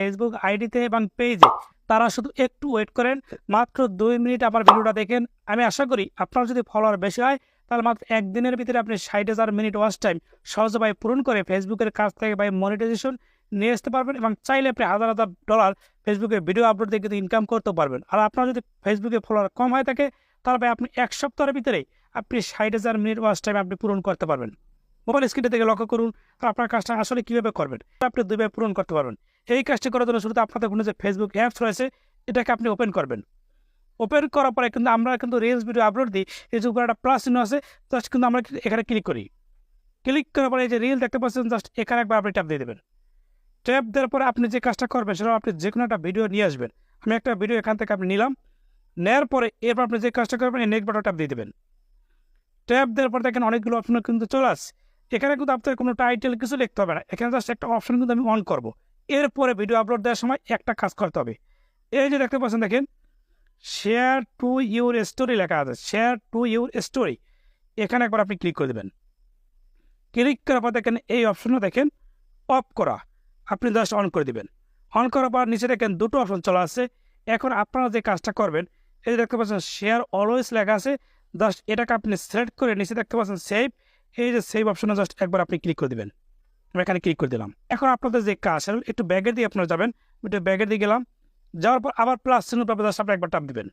Facebook আইডিতে এবং পেজে তারা শুধু একটু ওয়েট করেন, মাত্র 2 মিনিট আমার ভিডিওটা দেখেন। আমি আশা করি আপনার যদি ফলোয়ার বেশি হয় তাহলে মাত্র একদিনের ভিতরে আপনি 60,000 মিনিট ওয়াচ টাইম সহজে পূরণ করে ফেসবুকের কাছ থেকে মনিটাইজেশন নিয়ে আসতে পারবেন এবং চাইলে আপনি হাজার হাজার ডলার ফেসবুকে ভিডিও আপলোড দিয়ে কিন্তু ইনকাম করতে পারবেন। আর আপনার যদি ফেসবুকে ফলোয়ার কম হয়ে থাকে তাহলে আপনি 1 সপ্তাহের ভিতরেই আপনি 60,000 মিনিট ওয়াচ টাইম আপনি পূরণ করতে পারবেন। মোবাইল স্ক্রিনটা থেকে লক্ষ্য করুন তো আপনার কাজটা আসলে কীভাবে করবেন, আপনি 2ভাবে পূরণ করতে পারবেন। এই কাজটি করার জন্য শুরুতে আপনাদের ফোনে যে ফেসবুক অ্যাপস রয়েছে এটাকে আপনি ওপেন করবেন। ওপেন করার পরে কিন্তু আমরা রিলস ভিডিও আপলোড দিই, এই যে উপরে একটা প্লাস চিহ্ন আছে, জাস্ট কিন্তু আমরা এখানে ক্লিক করি। ক্লিক করার পরে এই যে রিল দেখতে পাচ্ছেন, জাস্ট এখানে একবার আপনি ট্যাপ দিয়ে দেবেন। ট্যাপ দেওয়ার পরে আপনি যে কাজটা করবেন সেটা আপনি যে কোনো একটা ভিডিও নিয়ে আসবেন। আমি একটা ভিডিও এখান থেকে আপনি নিলাম, নেওয়ার পরে এরপর আপনি যে কাজটা করবেন এই নেক্সট বাটন ট্যাপ দিয়ে দেবেন। ট্যাপ দেওয়ার পর দেখেন অনেকগুলো অপশন কিন্তু চলে আসছে। এখানে কিন্তু আপনার কোনো টাইটেল কিছু লিখতে হবে না, এখানে জাস্ট একটা অপশন কিন্তু আমি অন করব। এরপরে ভিডিও আপলোড দেওয়ার সময় একটা কাজ করতে হবে। এই যে দেখতে পাচ্ছেন, দেখেন শেয়ার টু ইউর স্টোরি লেখা আছে, শেয়ার টু ইউর স্টোরি, এখানে একবার আপনি ক্লিক করে দেবেন। ক্লিক করার পর দেখেন এই অপশনও দেখেন অফ করা, আপনি জাস্ট অন করে দেবেন। অন করার পর নিচে দেখেন দুটো অপশন চলে আসছে। এখন আপনারা যে কাজটা করবেন, এই যে দেখতে পাচ্ছেন শেয়ার অলওয়েজ লেখা আছে, জাস্ট এটাকে আপনি সিলেক্ট করে নিচে দেখতে পাচ্ছেন সেভ, এই যে সেভ অপশনে জাস্ট একবার আপনি ক্লিক করে দেবেন। আমি এখানে ক্লিক করে দিলাম। এখন আপনাদের যে কাজ একটু ব্যাগের দিয়ে আপনারা যাবেন, একটু ব্যাগের দিয়ে গেলাম, যাওয়ার পর আবার প্লাস চিহ্ন পাবেন, জাস্ট আপনি একবার ট্যাপ দিবেন।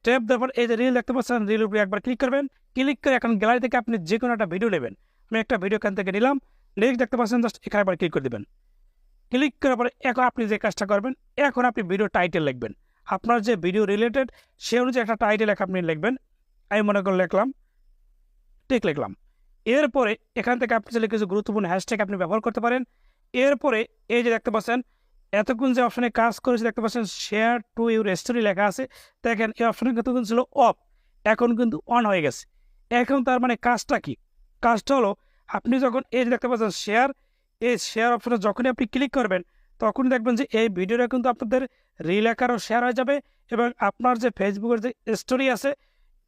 ট্যাপ দেওয়ার পর এই যে রিল দেখতে পাচ্ছেন, রিল উপরে একবার ক্লিক করবেন। ক্লিক করে এখন গ্যালারি থেকে আপনি যে কোনো একটা ভিডিও নেবেন। আমি একটা ভিডিও এখান থেকে নিলাম, নেক্সট দেখতে পাচ্ছেন, জাস্ট এখানে একবার ক্লিক করে দেবেন। ক্লিক করার পরে এখন আপনি যে কাজটা করবেন, এখন আপনি ভিডিও টাইটেল লিখবেন। আপনার যে ভিডিও রিলেটেড সে অনুযায়ী একটা টাইটেল আপনি লিখবেন। আমি মনে করে লিখলাম, ঠিক লিখলাম। এরপরে এখান থেকে আপনি চাইলে কিছু গুরুত্বপূর্ণ হ্যাশট্যাগ আপনি ব্যবহার করতে পারেন। এরপরে এই যে দেখতে পাচ্ছেন এতক্ষণ যে অপশনে কাজ করেছে দেখতে পাচ্ছেন শেয়ার টু ইউর স্টোরি লেখা আছে, দেখেন এই অপশনে কিন্তু ছিল অফ, এখন কিন্তু অন হয়ে গেছে। এখন তার মানে কাজটা কি? কাজটা হলো আপনি যখন এই যে দেখতে পাচ্ছেন শেয়ার, এই শেয়ার অপশনে যখনই আপনি ক্লিক করবেন তখনই দেখবেন যে এই ভিডিওটা কিন্তু আপনাদের রিল আকারও শেয়ার হয়ে যাবে এবং আপনার যে ফেসবুকের যে স্টোরি আছে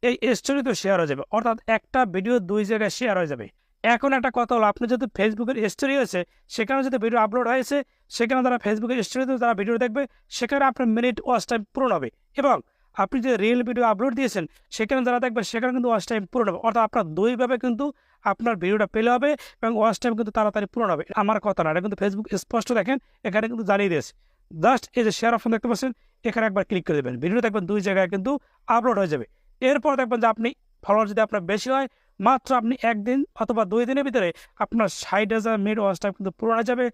এই স্টোরি তো শেয়ার হয়ে যাবে, অর্থাৎ একটা ভিডিও 2 জায়গায় শেয়ার হয়ে যাবে। এখন একটা কথা হলো, আপনি যদি ফেসবুকের স্টোরি হয়েছে সেখানে যদি ভিডিও আপলোড হয়েছে, সেখানে তারা ফেসবুকের স্টোরিতে তারা ভিডিও দেখবে, সেখানে আপনার মিনিট ওয়াচ টাইম পূরণ হবে। এবং আপনি যে রিল ভিডিও আপলোড দিয়েছেন সেখানে যারা দেখবে সেখানে কিন্তু ওয়াচ টাইম পূরণ হবে, অর্থাৎ আপনার দুইভাবে কিন্তু আপনার ভিডিওটা পেলে হবে এবং ওয়াচ টাইম কিন্তু তাড়াতাড়ি পূরণ হবে। আমার কথা না, এটা কিন্তু ফেসবুক স্পষ্ট দেখেন এখানে কিন্তু জানিয়ে দিয়েছে। জাস্ট এই যে শেয়ার অপশন দেখতে পাচ্ছেন, এখানে একবার ক্লিক করে দেবেন, ভিডিও দেখবেন 2 জায়গায় কিন্তু আপলোড হয়ে যাবে। এরপর দেখবেন যে আপনি ফলোয়ার যদি আপনার বেশি হয়, মাত্র আপনি 1 দিন অথবা 2 দিনের ভিতরে আপনার 60,000 মিনিট ওয়াচ টাইম কিন্তু পূরণ হয়ে যাবে।